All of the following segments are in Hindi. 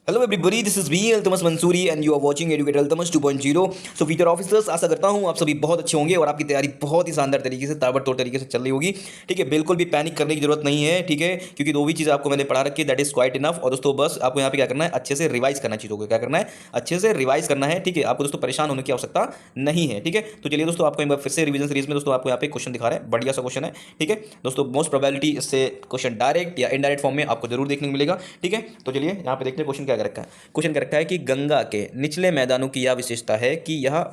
Hello everybody, this is we Altamas Mansuri and you are watching educate Altamas 2.0। So future officers, आशा करता हूँ आप सभी बहुत अच्छे होंगे और आपकी तैयारी बहुत ही शानदार तरीके से ताबड़तोड़ तरीके से चल रही होगी। ठीक है, बिल्कुल भी पैनिक करने की जरूरत नहीं है। ठीक है, क्योंकि दो भी चीज़ आपको मैंने पढ़ा रखी है, दैट इज क्वाइट इनफ। और दोस्तों बस आपको यहाँ पे क्या करना है, अच्छे से रिवाइज करना है, चीज़ों को क्या करना है, अच्छे से रिवाइज करना है। ठीक है, आपको दोस्तों परेशान होने की आवश्यकता नहीं है। ठीक है, तो चलिए दोस्तों, आपको एक बार फिर से रिवीजन सीरीज में दोस्तों आपको यहाँ पे क्वेश्चन दिखा रहे हैं, बढ़िया सा क्वेश्चन है। ठीक है दोस्तों, मोस्ट प्रोबेबिलिटी इससे क्वेश्चन डायरेक्ट या इनडायरेक्ट फॉर्म में आपको जरूर देखने को मिलेगा। ठीक है, तो चलिए यहाँ पे देखते हैं क्वेश्चन क्या कर रखा है। क्वेश्चन कर रखा है कि गंगा के निचले मैदानों की यह विशेषता है कि यहाँ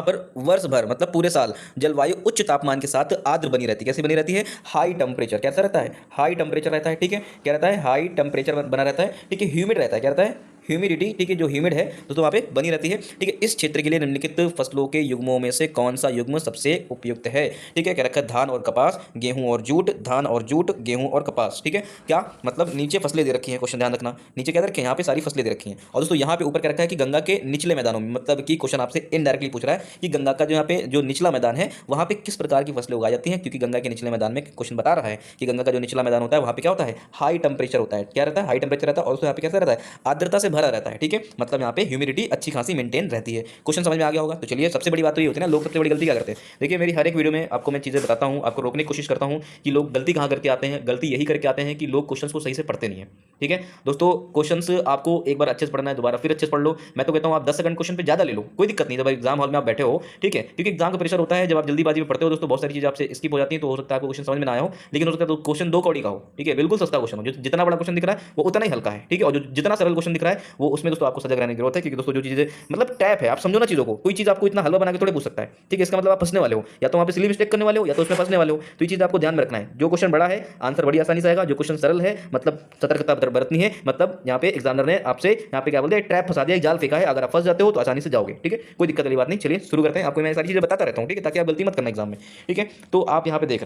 पर वर्ष भर मतलब पूरे साल जलवायु उच्च तापमान के साथ आर्द्र बनी रहती है। कैसे बनी रहती है? हाई टेम्परेचर, कैसा रहता है? हाई टेम्परेचर रहता है। ठीक है, क्या रहता है? हाई टेम्परेचर बना रहता है। ठीक है, ह्यूमिड रहता है। क्या रहता है? ह्यूमिडिटी। ठीक है, जो ह्यूमिड है दोस्तों वहाँ पे बनी रहती है। ठीक है, इस क्षेत्र के लिए निम्नलिखित फसलों के युग्मों में से कौन सा युग्म सबसे उपयुक्त है? ठीक है, क्या रखा है? धान और कपास, गेहूं और जूट, धान और जूट, गेहूं और कपास। ठीक है, क्या मतलब नीचे फसलें दे रखी हैं, क्वेश्चन ध्यान रखना, नीचे क्या दे रखे हैं, यहाँ पे सारी फसलें दे रखी हैं। और दोस्तों यहाँ पे ऊपर क्या रखा है कि गंगा के निचले मैदानों में, मतलब कि क्वेश्चन आपसे इनडायरेक्टली पूछ रहा है कि गंगा का जो यहाँ पे जो निचला मैदान है वहाँ पे किस प्रकार की फसलें उगाई जाती हैं। क्योंकि गंगा के निचले मैदान में क्वेश्चन बता रहा है कि गंगा का जो निचला मैदान होता है वहाँ पे क्या होता है? हाई टेम्परेचर होता है। क्या रहता है? हाई टेम्परेचर रहता है। और यहाँ पे कैसा रहता है? आर्द्रता से भरा रहता है। ठीक है, मतलब यहाँ पे ह्यूमिडिटी अच्छी खासी मेंटेन रहती है। क्वेश्चन समझ में आ गया होगा। तो चलिए, सबसे बड़ी बात तो ये होती है ना, लोग सबसे बड़ी गलती क्या करते हैं। देखिए, मेरी हर एक वीडियो में आपको मैं चीज़ें बताता हूँ, आपको रोकने की कोशिश करता हूँ कि लोग गलती कहाँ करके आते हैं। गलती यही करके आते हैं कि लोग क्वेश्चंस को सही से पढ़ते नहीं है। ठीक है दोस्तों, क्वेश्चंस आपको एक बार अच्छे से पढ़ना है, दोबारा फिर अच्छे से पढ़ लो। मैं तो कहता हूँ आप 10 सेकंड क्वेश्चन पे ज़्यादा ले लो, कोई दिक्कत नहीं। जब एग्जाम हॉल में आप बैठे हो, ठीक है, क्योंकि एग्जाम का प्रेशर होता है, जब आप जल्दीबाजी में पढ़ते हो दोस्तों, बहुत सारी चीज़ आपसे स्किप हो जाती है। तो हो सकता है आपको क्वेश्चन समझ में ना आया हो, लेकिन हो सकता है क्वेश्चन 2 कौड़ी का हो। ठीक है, बिल्कुल सस्ता क्वेश्चन हो, जो जितना बड़ा क्वेश्चन दिख रहा है वो उतना ही हल्का है। ठीक है, और जो जितना सरल क्वेश्चन दिख रहा है वो उसमें दोस्तों आपको सजग रहने की जरूरत है। क्योंकि दोस्तों जो चीज़ें मतलब टैप है, आप समझो ना चीज़ों को, कोई चीज़ आपको इतना हलवा बना के थोड़े पूछ सकता है। ठीक है, इसका मतलब आप फंसने वाले हो, या तो वहाँ पे सिली मिस्टेक करने वाले हो या तो उसमें फंसने वाले हो। तो ये चीज़ आपको ध्यान में रखना है। जो क्वेश्चन बड़ा है आंसर बड़ी आसानी से आएगा, जो क्वेश्चन सरल है मतलब सतर्कता बरतनी है। मतलब यहाँ पे एग्जामिनर ने आपसे यहाँ पे क्या बोलते हैं, ट्रैप फंसा दिया, जाल फेंका है, अगर आप फंस जाते हो तो आसानी से जाओगे। ठीक है, कोई दिक्कत वाली बात नहीं। चलिए शुरू करते हैं। आपको मैं सारी चीज़ें बताता रहता हूँ, ठीक है, ताकि आप गलती मत करना एग्जाम में। ठीक है, तो आप यहाँ पे देख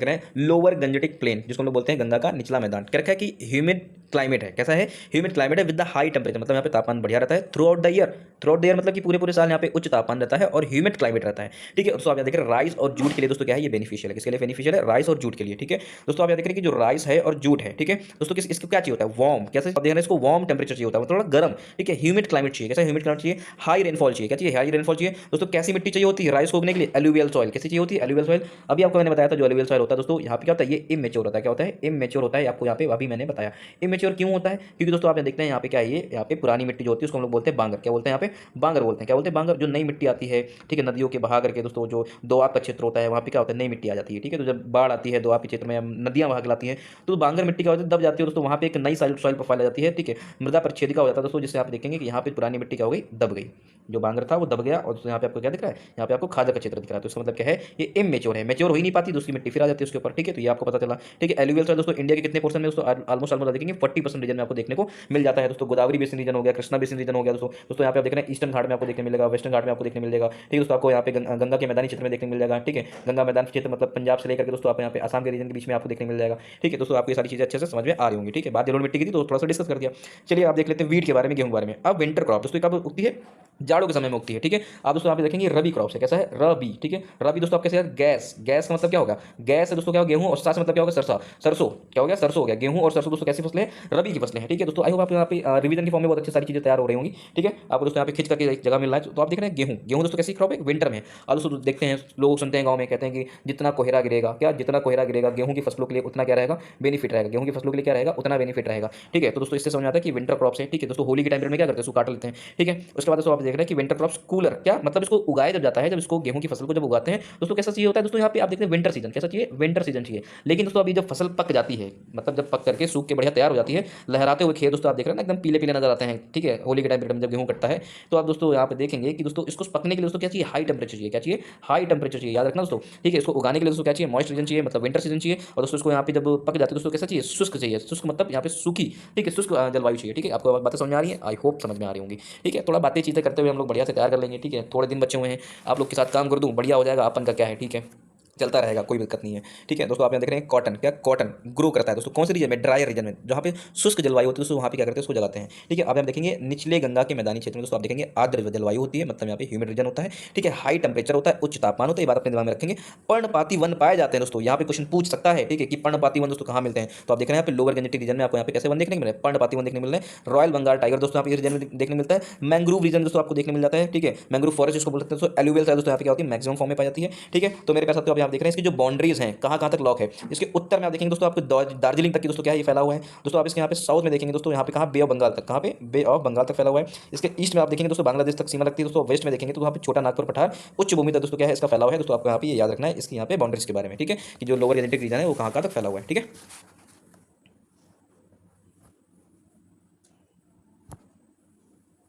रहे हैं, लोअर गंजेटिक प्लेन, जिसको हम लोग बोलते हैं गंगा का निचला मैदान। क्या रखा है कि ह्यूमिड क्लाइमेट है। कैसा है? ह्यूमिड क्लाइमेट है विद द हाई टेम्परेचर, मतलब यहाँ पे तापमान बढ़िया रहता है through out the year. Through out the year मतलब कि पूरे पूरे साल यहाँ पे उच्च तापमान रहता है और ह्यूमिड क्लाइमेट रहता है। ठीक है दोस्तों, आप यहाँ देख रहे हैं राइस और जूट के लिए दोस्तों क्या है, ये बेनिफिशियल है। किसके लिए बेनिफिशियल है? राइस और जूट के लिए। ठीक है दोस्तों, आप यहाँ देख रहे हैं कि जो राइस है और जूट है, ठीक है दोस्तों, इसको क्या चाहिए होता है? वार्म। कैसे आप देख रहे हैं, इसको वार्म टेम्परेचर चाहिए होता है, थोड़ा गर्म। ठीक है, ह्यूमिड क्लाइमेट चाहिए। कैसा ह्यूमिड क्लाइमेट चाहिए? हाई रेनफॉल चाहिए। क्या चाहिए? हाई रेनफॉल चाहिए। दोस्तों कैसी मिट्टी चाहिए होती है राइस को उगने के लिए? Alluvial soil. कैसी चाहिए होती है? Alluvial soil. अभी आपको मैंने बताया था जो एलुवियल सॉइल होता है दोस्तों, यहाँ पे क्या होता है, ये इमेच्योर होता है। क्या होता है? इमेच्योर होता है। आपको यहाँ पे अभी मैंने बताया इमेच्योर क्यों होता है, क्योंकि दोस्तों आप देखते हैं यहाँ पे क्या है, ये यहाँ पे पुरानी मिट्टी जो होती है उसको हम लोग बोलते हैं बांगर। क्या बोलते हैं? यहाँ पे बांगर बोलते हैं। क्या बोलते हैं? बांगर। जो नई मिट्टी आती है, ठीक है, नदियों के बहा करके दोस्तों, जो दोआब का क्षेत्र होता है वहाँ पे क्या होता है, नई मिट्टी आ जाती है। ठीक है, तो जब बाढ़ आती है दोआब के क्षेत्र में, नदियाँ बहा लाती है, तो बांगर मिट्टी क्या होती है, दब जाती है दोस्तों, वहाँ पे एक नई सॉइल प्रोफाइल आ जाती है। ठीक है, मृदा परिच्छेदिका हो जाता है दोस्तों, जिससे आप देखेंगे कि यहाँ पे पुरानी मिट्टी क्या हो गई, दब गई। जो बांगर था वो दब गया। और यहाँ पे आपको क्या दिख रहा है, यहाँ पे आपको खादर का क्षेत्र दिख रहा है। तो इसका मतलब क्या है, ये इमेच्योर है, मेच्योर हो ही नहीं पाती, दूसरी मिट्टी फिर आ जाती है उसके ऊपर। ठीक है, तो ये आपको पता चला। ठीक है, एलुवियल सॉइल दोस्तों इंडिया के कितने पोर्शन में दोस्तों, ऑलमोस्ट देखेंगे 40% रीजन में आपको देखने को मिल जाता है दोस्तों। गोदावरी बेसिन रीजन हो गया, कृष्णा बेसिन रीजन हो गया दोस्तों यहाँ पे आप देख रहे हैं ईस्टर्न घाट में आपको देखने मिलेगा, वेस्टर्न घाट में आपको देखने मिलेगा। ठीक है दोस्तों, आपको यहाँ पे गंगा के मैदानी क्षेत्र में देखने मिल जाएगा। ठीक है, गंगा मैदान क्षेत्र मतलब पंजाब से लेकर के दोस्तों आप यहाँ पे आसाम के रीजन के बीच में आपको देखने मिल जाएगा। ठीक है दोस्तों, आपको ये सारी चीजें अच्छे से समझ में आ रही होंगी। ठीक है, बात जरूर मिट्टी की थी तो थोड़ा सा डिस्कस कर दिया। चलिए आप देख लेते हैं वीट के बारे में, गेहूं के बारे में। अब विंटर क्रॉप दोस्तों कब उगती है? जाड़ों के समय में उगती है। ठीक है, आप दोस्तों यहाँ पे देखेंगे रबी क्रॉप है। कैसा है? रबी। ठीक है, रबी दोस्तों आप कैसे? गैस। गैस का मतलब क्या होगा? गैस है दोस्तों क्या होगा? गेहूं। और साथ मतलब क्या होगा? सरसा। सरसों। क्या हो गया? सरसों हो गया। गेहूं और सरसों दोस्तों कैसी फसलें हैं? रबी की फसलें हैं। ठीक है दोस्तों, आई होप आप यहाँ पे रिवीजन की फॉर्म में बहुत अच्छी सारी चीजें तैयार हो रही होंगी। ठीक है, आपको दोस्तों यहाँ पे खिंच करके एक जगह मिल रहा है। तो आप देख रहे हैं गेहूं। गेहूं दोस्तों कैसी क्रॉप है? विंटर में। और दोस्तों देखते हैं, लोग सुनते हैं गाँव में, कहते हैं कि जितना कोहरा गिरेगा, क्या जितना कोहरा गिरेगा गेहूं की फसलों के लिए उतना क्या रहेगा, बेनिफिट रहेगा। गेहूं की फसलों के लिए क्या रहेगा, उतना बेनिफिट रहेगा। ठीक है, तो दोस्तों इससे समझ आता है कि विंटर क्रॉप्स है। ठीक है दोस्तों, होली के टाइम में क्या करते हैं, काट लेते हैं। ठीक है, उसके बाद दोस्तों आप देख रहे हैं कि विंटर क्रॉप्स कूलर, क्या मतलब इसको उगाया जब जाता है, जब इसको गेहूं की फसल को जब उगाते हैं दोस्तों, कैसा चाहिए होता है दोस्तों, यहाँ पे आप देखते हैं विंटर सीजन। कैसा चाहिए? विंटर सीजन चाहिए। लेकिन दोस्तों अभी जब फसल पक जाती है, मतलब जब पक करके सूख के बढ़िया तैयार हो जाती है, लहराते हुए खेत दोस्तों आप देख रहे हैं ना, एकदम पीले पीले नजर आते हैं। ठीक है, होली के टाइम पे जब गेहूं कटता है तो आप दोस्तों यहाँ पे देखेंगे कि दोस्तों इसको पकने के लिए दोस्तों क्या चाहिए, हाई टेम्परेचर चाहिए। क्या चाहिए? हाई टेम्परेचर चाहिए, याद रखना दोस्तों। ठीक है, इसको उगाने के लिए दोस्तों क्या चाहिए, मॉइस्ट रीजन चाहिए, मतलब विंटर सीजन चाहिए। और दोस्तों इसको यहाँ पे जब पक जाती है दोस्तों कैसा चाहिए, शुष्क चाहिए। शुष्क मतलब यहाँ पे सूखी, ठीक है, शुष्क जलवायु चाहिए। ठीक है, आपको बातें समझ में आ रही है? आई होप समझ में आ रही होंगी। ठीक है, थोड़ा बातें चीजें करते हुए हम लोग बढ़िया से तैयार कर लेंगे। ठीक है, थोड़े दिन बच्चे हुए हैं, आप लोग के साथ काम कर दूँ बढ़िया हो जाएगा, अपन का क्या है। ठीक है, चलता रहेगा, कोई दिक्कत नहीं है। ठीक है दोस्तों, आप यहाँ देख रहे हैं कॉटन, क्या कॉटन ग्रो करता है दोस्तों कौन से रीजन में, ड्राई रीजन में, जहाँ पे शुष्क जलवायु होती है दोस्तों, वहाँ पे क्या करते हैं, उसको जलाते हैं। ठीक है, आप यहाँ देखेंगे निचले गंगा के मैदानी क्षेत्र में दोस्तों आप देखेंगे आर्द्र जलवायु होती है, मतलब यहाँ पे ह्यूमिड रीजन होता है। ठीक है, हाई टेम्परेचर होता है, उच्च तापमान होता है, ये बात अपने दिमाग में रखेंगे। पर्णपाती वन पाए जाते हैं दोस्तों, यहाँ पे क्वेश्चन पूछ सकता है। ठीक है, कि पर्णपाती वन दोस्तों कहाँ मिलते हैं, तो आप देख रहे हैं यहाँ पे लोअर गंजेटिक रीजन में आपको यहाँ पे कैसे वन देखने को मिल रहे हैं, पर्णपाती वन देखने को मिल रहे हैं। रॉयल बंगाल टाइगर दोस्तों यहाँ पे रीजन में देखने मिलता है। मैंग्रोव रीजन दोस्तों आपको देखने मिल जाता है। ठीक है, मैंग्रोव फॉरेस्ट जिसको बोलते हैं दोस्तों, एलुवियल दोस्तों यहाँ पे क्या होती है, मैक्सिमम फॉर्म में पाई जाती है। ठीक है, तो मेरे कह सकते हो आप यहाँ देख रहे हैं इसकी जो बाउंड्रीज हैं कहाँ कहाँ तक लॉक है। इसके उत्तर में आप देखेंगे दोस्तों आपको दार्जिलिंग तक की दोस्तों क्या है, ये फैला हुआ है। दोस्तों आप इसके यहाँ पे साउथ में देखेंगे दोस्तों, यहाँ पे कहाँ, बे ऑफ बंगाल तक, कहाँ पे, बे ऑफ बंगाल तक फैला हुआ है। इसके ईस्ट में आप देखेंगे दोस्तों बांग्लादेश तक सीमा लगती है दोस्तों। वेस्ट में देखेंगे तो वहाँ पे छोटा नागपुर पठार उच्च भूमि तक दोस्तों क्या है, इसका फैला हुआ है दोस्तों। आपको यहाँ पे ये याद रखना है इसकी यहाँ पे बाउंड्रीज के बारे में। ठीक है, कि जो लोअर जेनेटिक रीजन है वो कहाँ कहाँ तक फैला हुआ है। ठीक है,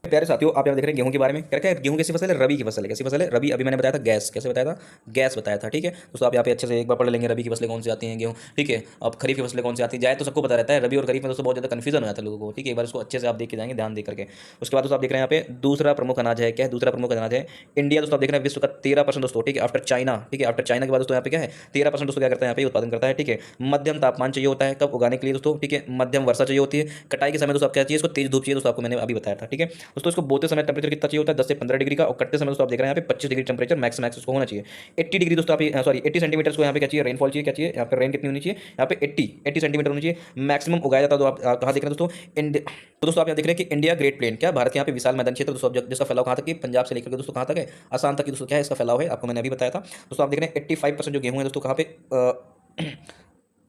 प्यारे साथियों, आप यहाँ देख रहे हैं गेहूं के बारे में, क्या है गेहूं कैसी फसल है, रबी की फसल है। कैसी फसल है, रबी। अभी मैंने बताया था गैस, कैसे बताया था, गैस बताया था। ठीक है दोस्तों, आप यहाँ पे अच्छे से एक बार पढ़ लेंगे रबी की फसलें कौन सी आती हैं, गेहूं। ठीक है, अब खरीफ की फसलें कौन सी आती है, जाए तो सबको पता रहता है, रबी और खरीफ में दोस्तों बहुत ज़्यादा कंफ्यूजन हो जाता है लोगों को। ठीक है, एक बार इसको अच्छे से आप देख के जाएंगे ध्यान दे करके। उसके बाद दोस्तों आप देख रहे हैं यहाँ पे दूसरा प्रमुख अनाज है, क्या है, दूसरा प्रमुख अनाज है इंडिया दोस्तों। आप देख रहे हैं विश्व का 13% दोस्तों। ठीक है, आफ्टर चाइना। ठीक है, आफ्टर चाइना के बाद दोस्तों यहाँ पे क्या है, 13% दोस्तों क्या करता है, यहाँ पे उत्पादन करता है। ठीक है, मध्यम तापमान चाहिए होता है कब उगाने के लिए दोस्तों। ठीक है, मध्यम वर्षा चाहिए होती है। कटाई के समय दोस्तों आप क्या चाहिए, इसको तेज धूप चाहिए दोस्तों, आपको मैंने अभी बताया था। ठीक है दोस्तों, इसको बोते समय टेंपरेचर कितना चाहिए होता है, 10 से 15 डिग्री का, और कटते समय दोस्तों आप देख रहे हैं यहाँ पे 25 डिग्री टेंपरेचर मैक्स उसको होना चाहिए। 80 डिग्री दोस्तों आप सॉरी 80 सेंटीमीटर को यहाँ पे क्या चाहिए, रेनफॉल चाहिए, क्या चाहिए यहाँ पे, रेन कितनी होनी चाहिए, यहाँ पे 80 सेंटीमीटर होनी चाहिए मैक्सिमम उगाया जाता है। तो आप कहाँ देख रहे हैं दोस्तों, इंडिया। तो दोस्तों आप यहाँ देख रहे हैं कि इंडिया ग्रेट प्लेन, क्या भारत के यहाँ पे विशाल मैदान क्षेत्र दोस्तों, जिसका फैलाव कहाँ तक है, पंजाब से लेकर के दोस्तों कहाँ तक है, आसाम तक की दोस्तों क्या है इसका फैलाव है, आपको मैंने अभी बताया था। दोस्तों आप देख रहे हैं 85% जो गेहूं है दोस्तों कहाँ पे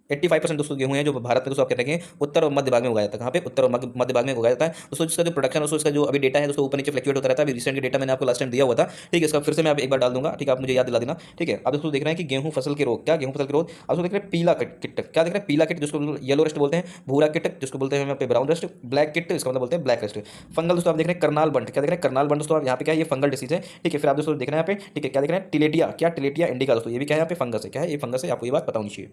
85% दोस्तों गेहूं है जो भारत में दोस्तों आप कहते हैं उत्तर और मध्य भाग में उगाया जाता है। कहाँ पे, उत्तर और मध्य भाग में उगाया जाता है दोस्तों। जिसका जो प्रोडक्शन दोस्तों, इसका जो अभी डेटा है दोस्तों ऊपर नीचे फ्लक्चुएट होता रहता है। अभी रिसेंट डेटा मैंने आपको लास्ट टाइम दिया हुआ था। ठीक है, इसका फिर से मैं एक बार डाल दूंगा। ठीक है, आप मुझे याद दिला देना। ठीक है, आप दोस्तों देख रहे हैं कि गेहूं फसल के रोग, क्या गेहूं फसल के रोग, आप देख रहे हैं पीला किट, क्या देख रहे हैं, पीला किट जिसको येलो रेस्ट बोलते हैं, भूरा किट जिसको बोलते हैं यहाँ पे ब्राउन रेस्ट, ब्लैक किट इसका मतलब बोलते हैं ब्लैक रेस्ट। फंगल दोस्तों आप देख रहे हैं करनाल बंट, क्या देख रहे हैं, करनाल बंट दोस्तों, आप यहाँ पे क्या है, ये फंगल डिसीज है। ठीक है, फिर आप दोस्तों देख रहे हैं यहाँ पे, ठीक है, क्या देख रहे हैं, टिलेटिया, क्या टिलेटिया इंडिका दोस्तों, ये भी क्या है यहाँ पे फंगस है, क्या है ये फंगस है, आपको ये बात पता होनी चाहिए।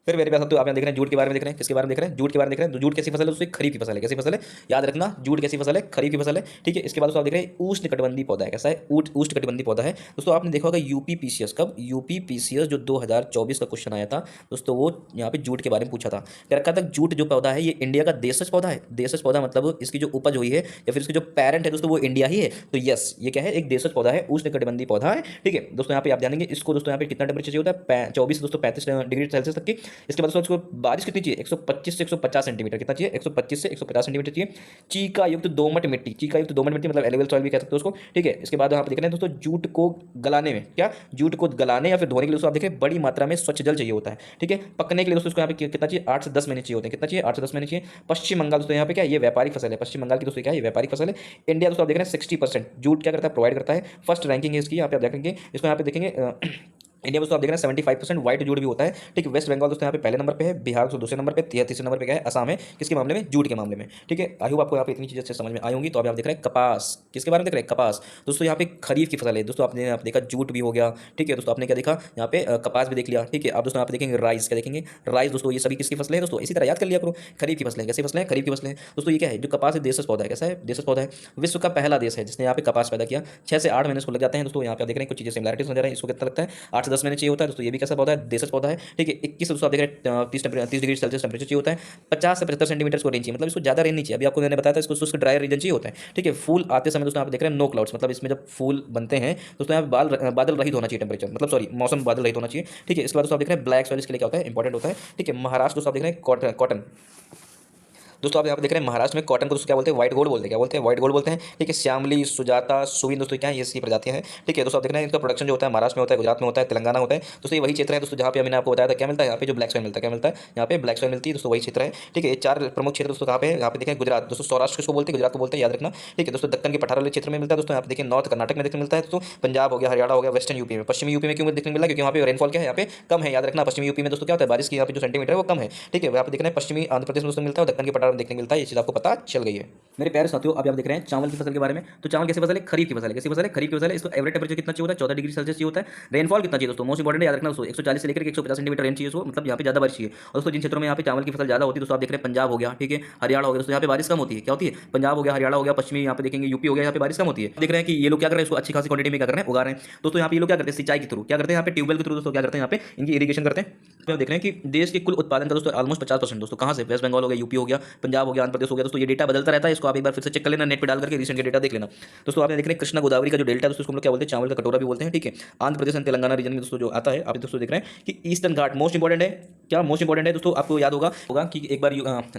फिर मेरे पास आप यहाँ देख रहे हैं जूट के बारे में देख रहे हैं, किसके बारे में देख रहे हैं, जूट के बारे में देख रहे हैं। तो जूट कैसी फसल है दोस्तों, खरीफ की फसल है। कैसी फसल है, याद रखना, जूट कैसी फसल है, खरीफ की फसल है। ठीक है, इसके बाद दोस्तों आप देख रहे हैं उष्णकटिबंधीय पौधा है, कैसा है, उष्णकटिबंधीय पौधा है दोस्तों। आपने देखा होगा यूपीपीसीएस, कब, यूपीपीसीएस जो 2024 का क्वेश्चन आया था दोस्तों, वो यहाँ पे जूट के बारे में पूछा था। क्या रखा था, जूट जो पौधा है ये इंडिया का देशज पौधा है। देशज पौधा मतलब इसकी जो उपज हुई है या फिर इसकी जो पेरेंट है दोस्तों वो इंडिया ही है। तो यस, ये क्या है, एक देशज पौधा है, उष्णकटिबंधीय पौधा है। ठीक है दोस्तों, यहाँ पे आप ध्यान देंगे इसको दोस्तों, यहाँ पे कितना टेम्परेचर चाहिए होता है, 24 दोस्तों 35 डिग्री सेल्सियस तक की। इसके बाद दोस्तों इसको बारिश कितनी चाहिए, 125 से 150 सेंटीमीटर, कितना चाहिए, 125 से 150 सेंटीमीटर चाहिए। चीका युक्त दोमट मिट्टी, चीका युक्त दोमट मिट्टी मतलब एलुवियल सॉइल भी कह सकते हो उसको। ठीक है, इसके बाद आप देख रहे हैं दोस्तों जूट को गलाने में, क्या, जूट को गलाने या फिर धोने के लिए दोस्तों आप देखें बड़ी मात्रा में स्वच्छ जल चाहिए होता है। ठीक है, पकने के लिए दोस्तों इसको यहाँ पे कितना चाहिए, 8 से 10 महीने चाहिए होते हैं। कितना चाहिए, 8 से 10 महीने चाहिए। पश्चिम बंगाल दोस्तों यहाँ पे क्या, ये व्यापारिक फसल है। पश्चिम बंगाल की दोस्तों क्या है, ये व्यापारिक फसल है। इंडिया दोस्तों आप देख रहे हैं 60% जूट क्या करता है, प्रोवाइड करता है। फर्स्ट रैंकिंग है इसकी, यहाँ पे आप देखेंगे इसको, यहाँ पे देखेंगे इंडिया में दोस्तों आप देख रहे हैं 75% व्हाइट जूट भी होता है। ठीक है, वेस्ट बंगाल दोस्तों यहाँ पे पहले नंबर पे है, बिहार दोस्तों दूसरे नंबर पे, तीसरे नंबर पे क्या है, असम है, किसके मामले में, जूट के मामले में। ठीक है, आई होप आपको यहाँ पे इतनी चीजें अच्छे समझ में आई होंगी। तो आप यहाँ देख रहे हैं कपास, किसके बारे में देख रहे हैं, कपास दोस्तों, यहाँ पे खरीफ की फसल है दोस्तों। आपने यहाँ पे देखा जूट भी हो गया। ठीक है दोस्तों, आपने क्या देखा यहाँ पे, कपास भी देख लिया। ठीक है, आप दोस्तों यहाँ पे देखेंगे राइस, क्या देखेंगे, राइस दोस्तों, ये सभी किसकी फसलें हैं दोस्तों, इसी तरह याद कर लिया करो। खरीफ की फसलें, कैसी फसलें, खरीफ की फसलें दोस्तों। ये क्या है, जो कपास है देशज पौधा है, कैसा है, देशज पौधा है। विश्व का पहला देश है जिसने यहाँ पे कपास पैदा किया। 6 से 8 महीने इसको लग जाते हैं दोस्तों। यहाँ पे आप देख रहे हैं कुछ चीजें सिमिलरिटीज नजर आ रही है। इसको कितना लगता है, 8 से 10 महीने चाहिए होता है दोस्तों। ये भी कैसा पौधा है, देशज पौधा है। ठीक है, 21 दोस्तों आप देख रहे हैं 30 डिग्री सेल्सियस टेंपरेचर चाहिए होता है। 50 से 75 सेंटीमीटर को रेंज चाहिए, मतलब इसको ज्यादा रेंज नहीं चाहिए। अभी आपको मैंने बताया था इसको शुष्क ड्राई रीजन चाहिए होता है। ठीक है, फूल आते समय दोस्तों आप देख रहे हैं नो क्लाउड्स, मतलब इसमें जब फूल बनते हैं दोस्तों यहाँ बादल रहित होना चाहिए टेंपरेचर, मतलब सॉरी मौसम बादल रहित होना चाहिए। ठीक है, इसके बाद दोस्तों आप देख रहे हैं ब्लैक सॉइल, इसके लिए क्या होता है, इंपॉर्टेंट होता है। ठीक है, महाराष्ट्र दोस्तों आप देख रहे हैं कॉटन दोस्तों, आप यहाँ पे देख रहे हैं महाराष्ट्र में कॉटन को दोस्तों क्या बोलते हैं, व्हाइट गोल्ड बोलते हैं, क्या बोलते हैं, व्हाइट गोल्ड बोलते हैं। ठीक है, श्यामली, सुजाता, सुविन दोस्तों क्या है, ये इसकी प्रजातियां हैं। ठीक है दोस्तों, आप देख रहे हैं इनका प्रोडक्शन जो होता है महाराष्ट्र में होता है, गुजरात में होता है, तेलंगाना होता है दोस्तों। ये वही क्षेत्र है दोस्तों जहाँ पे मैंने आपको बताया था क्या मिलता है, यहाँ पे जो ब्लैक सॉइल मिलता है, क्या मिलता है, यहाँ पे ब्लैक सॉइल मिलती है दोस्तों, वही क्षेत्र है। ठीक है, ये 4 प्रमुख क्षेत्र दोस्तों कहाँ पे है, यहाँ पे देखें गुजरात दोस्तों, सौराष्ट्र किसको बोलते हैं, गुजरात को बोलते हैं, याद रखना। ठीक है दोस्तों, दक्कन के पठार वाले क्षेत्र में मिलता है दोस्तों। यहाँ पे देखिए नॉर्थ कर्नाटक में देखने मिलता है दोस्तों, पंजाब हो गया, हरियाणा हो गया, वेस्टर्न यूपी में, पश्चिमी यूपी में क्यों देखने मिला, क्योंकि वहाँ पे रेनफॉल क्या है, यहाँ पे कम है, याद रखना। पश्चिमी यूपी में दोस्तों क्या होता है, बारिश की यहाँ पे जो सेंटीमीटर है वो कम है। ठीक है, यहाँ पे देख रहे हैं पश्चिमी आंध्र प्रदेश में दोस्तों मिलता है, दक्कन के पठार वातावरण देखने को मिलता है, ये चीज़ आपको पता चल गई है। मेरे प्यारे साथियों, अब आप देख रहे हैं चावल की फसल के बारे में। तो चावल कैसी फसल है? खरीफ की फसल है। कैसी फसल है? खरीफ की फसल है। इसको एवरेज टेंपरेचर कितना चाहिए होता है? 14 डिग्री सेल्सियस चाहिए होता है। रेनफॉल कितना चाहिए दोस्तों? मोस्ट इंपॉर्टेंट याद रखना दोस्तों, 140 से लेकर 150 सेंटीमीटर रेन चाहिए दोस्तों, मतलब यहाँ पे ज़्यादा बारिश चाहिए। और दोस्तों जिन क्षेत्रों में यहाँ पे चावल की फसल ज़्यादा होती है दोस्तों, आप देख रहे हैं पंजाब हो गया, ठीक है, हरियाणा हो गया दोस्तों, यहाँ पे बारिश कम होती है। क्या होती है? पंजाब हो गया, हरियाणा हो गया, पश्चिमी यहाँ पे देखेंगे यूपी हो गया, यहाँ पे बारिश कम होती है। देख रहे हैं कि ये लोग क्या कर रहे हैं, इसको अच्छी खासी क्वांटिटी में क्या कर रहे हैं, उगा रहे हैं। दोस्तों यहाँ पे ये लोग क्या करते हैं? सिंचाई के थ्रू क्या करते हैं? यहाँ पे ट्यूबवेल के थ्रू दोस्तों क्या करते हैं? यहाँ पे इनकी इरिगेशन करते हैं। तो देख रहे हैं कि देश के कुल उत्पादन का दोस्तों ऑलमोस्ट 50% दोस्तों कहाँ से? वेस्ट बंगाल हो गया, यूपी हो गया, पंजाब हो गया, आंध्र प्रदेश हो गया दोस्तों। ये डेटा बदलता रहता है, इसको आप एक बार फिर से चेक कर लेना, नेट पे डाल करके रिसेंट डेटा देख लेना। दोस्तों आपने देख रहे हैं कृष्णा गोदावरी का जो डेल्टा है दोस्तों, इसको हम लोग क्या बोलते हैं? चावल का कटोरा भी बोलते हैं, ठीक है। आंध्र प्रदेश एंड तेलंगाना रीजन में दोस्तों जो आता है, आप दोस्तों देख रहे हैं कि ईस्टर्न घाट मोस्ट इंपॉर्टेंट है। क्या मोस्ट इंपॉर्टेंट है दोस्तों? आपको याद होगा कि एक बार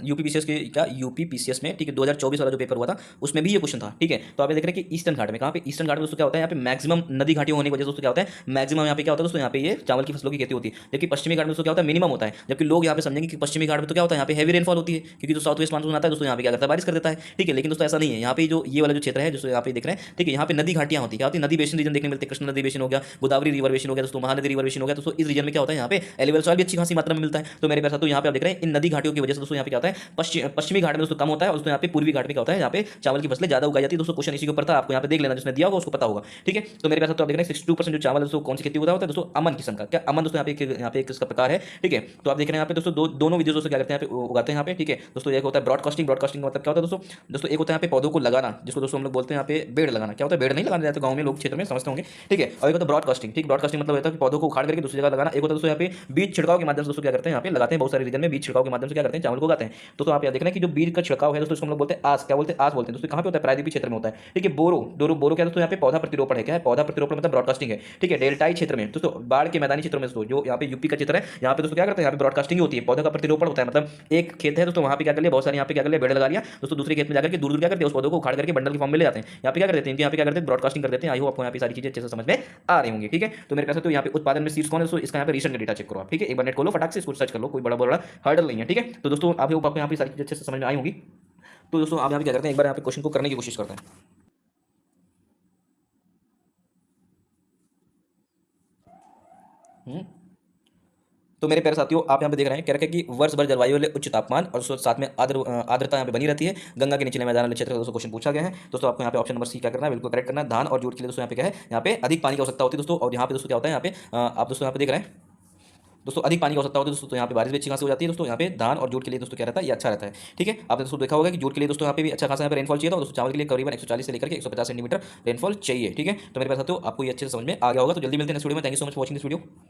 यूपीपीसीएस के क्या यूपीपीसीएस में, ठीक है, 2024 वाला जो पेपर हुआ था उसमें भी ये क्वेश्चन था, ठीक है। तो आप देख रहे हैं कि ईस्टर्न घाट में, कहाँ पे? ईस्टर्न घाट में दोस्तों क्या होता है? यहाँ पे मैक्सिमम नदी घाटियों होने की वजह से दोस्तों क्या होता है? मैक्सिमम यहाँ पे क्या होता है दोस्तों? यहाँ पे ये चावल की फसलों की खेती होती है। जबकि पश्चिमी घाट में दोस्तों क्या होता है? मिनिमम होता है। जबकि लोग यहाँ पे समझेंगे कि पश्चिमी घाट में तो क्या होता है? यहाँ पे हैवी रेनफॉल होती है, क्योंकि जो साउथ वेस्ट मानसून आता है दोस्तों यहाँ पे क्या करता है? बारिश कर देता है, ठीक है। लेकिन दोस्तों ऐसा नहीं है। यहाँ पे जो ये वाला जो क्षेत्र है दोस्तों, यहाँ पे देख रहे हैं, ठीक है, यहाँ पे नदी घाटियाँ होती है। क्या होती है? नदी बेसिन रीजन देखने मिलते हैं। कृष्णा नदी बेसिन हो गया, गोदावरी रिवर बेसिन हो गया दोस्तों, महानदी रिवर बेसिन हो गया दोस्तों। इस रीजन में क्या होता है? यहाँ पे एलिवेल सॉइल भी अच्छी खासी मात्रा में मिलता है। तो मेरे पास तो यहाँ पे आप देख रहे हैं इन नदी घाटियों की वजह से दोस्तों यहाँ पे क्या होता है? पश्चिमी घाट में दोस्तों कम होता है, और दोस्तों यहाँ पे पूर्वी घाट में क्या होता है? यहाँ पे चावल की फसलें ज्यादा उगाई जाती है दोस्तों। क्वेश्चन इसी के ऊपर था, आपको यहाँ पे देख लेना, जिसने दिया होगा उसको पता होगा, ठीक है। तो मेरे पास तो आप देख रहे हैं 62% जो चावल दोस्तों कौन सी खेती होता है दोस्तों? अमन किस्म का। क्या अमन दोस्तों यहाँ पे इसका प्रकार है, ठीक है। तो आप देख रहे हैं यहाँ पे दोस्तों दोनों विधि दोस्तों क्या करते हैं? यहाँ पे उगाते हैं यहाँ पे, ठीक है दोस्तों। एक होता है ब्रॉडकास्टिंग। ब्रॉडकास्टिंग का मतलब क्या होता है दोस्तों? दोस्तों एक होता है यहाँ पे पौधों को लगाना, जिसको दोस्तों हम लोग बोलते हैं यहाँ पे बेड़ लगाना। क्या होता है? बेड़ नहीं लगाना जाता गाँव में, लोग क्षेत्र में समझते होंगे, ठीक है। और एक होता है ब्रॉडकास्टिंग, ठीक। ब्रॉडकास्टिंग मतलब होता है कि पौधों को उखाड़ करके दूसरी जगह लगाना। एक होता है दोस्तों यहाँ पे बीज छिड़काव के माध्यम से दोस्तों क्या करते हैं? यहाँ पे लगाते हैं, बहुत सारे रीजन में बीज छिड़काव के माध्यम से क्या करते हैं? चावल को उगाते हैं। तो आप यहाँ देख रहे हैं कि जो बीज का छिड़काव है दोस्तों, इसको हम लोग बोलते हैं आस। क्या बोलते हैं? आस बोलते हैं दोस्तों। कहाँ पे होता है? प्रायद्वीपीय क्षेत्र में होता है, ठीक है। बोरो बोरो बोरो क्या दोस्तों? यहाँ पे पौधा प्रतिरोपण है। क्या है? पौधा प्रतिरोपण मतलब ब्रॉडकास्टिंग है, ठीक है। डेल्टाई क्षेत्र में दोस्तों, बाढ़ के मैदानी क्षेत्रों में दोस्तों, जो यहाँ पे यूपी का क्षेत्र है, यहाँ पे दोस्तों क्या करते हैं? यहाँ पे ब्रॉडकास्टिंग होती है, पौधा का प्रतिरोपण होता है। मतलब एक खेत है दोस्तों, वहाँ पे क्या कर लिया? बहुत सारे यहाँ पे क्या कर लिया? बेड़ लगा लिया दोस्तों। दूसरे खेत में जाकर के दूर दूर क्या करते हैं? उस पौधों को उखाड़ करके बंडल की फॉर्म में ले जाते हैं। यहाँ पे क्या करते हैं? यहाँ पे क्या करते हैं? ब्रॉडकास्टिंग कर देते हैं। आई होप आपको यहाँ पे सारी चीजें अच्छे से समझ में आ रही होंगी, ठीक है। तो मेरे पास तो यहाँ पे उत्पादन में सीड्स कौन है दोस्तों? इसका यहाँ पे रीसेंट डेटा चेक करो आप, ठीक है। एक बार नेट खोलो, फटाक से इसको सर्च कर लो, कोई बड़ा बड़ा हर्डल नहीं है, ठीक है। तो दोस्तों आपको यहाँ पे सारी चीजें अच्छे से समझ में आई होंगी। तो दोस्तों आप यहाँ पे क्या करते हैं? एक बार यहाँ पे क्वेश्चन को करने की कोशिश करते हैं। तो मेरे प्यारे साथियों, आप यहाँ पे देख रहे हैं, कह रखे कि वर्ष भर जलवायु वाले उच्च तापमान और साथ में आर्द्रता यहाँ पे बनी रहती है। गंगा के निचले मैदान वाले क्षेत्र का दोस्तों क्वेश्चन पूछा गया है दोस्तों। आपको यहाँ पे ऑप्शन नंबर सी क्या करना है? बिल्कुल करेक्ट करना है। धान और जूट के लिए दोस्तों यहाँ पे क्या है? यहाँ पे अधिक पानी की आवश्यकता होती है दोस्तों। और यहाँ पे दोस्तों क्या होता है? यहाँ पे आप दोस्तों यहाँ पे देख रहे हैं दोस्तों, अधिक पानी की आवश्यकता होती है दोस्तों। तो यहाँ पे बारिश भी अच्छी खासी हो जाती है दोस्तों। यहाँ पे धान और जूट के लिए दोस्तों क्या रहता है? ये अच्छा रहता है, ठीक है। आपने दोस्तों देखा होगा कि जूट के लिए दोस्तों यहाँ पे भी अच्छा खासा यहाँ पे रेनफॉल चाहिए था। दोस्तों चावल के लिए करीबन 140 से लेकर के 150 सेंटीमीटर रेनफॉल चाहिए, ठीक है। तो मेरे पास आपको ये अच्छे से समझ में आ गया होगा। तो जल्दी मिलते हैं नेक्स्ट वीडियो में। Thank you so much for watching this video.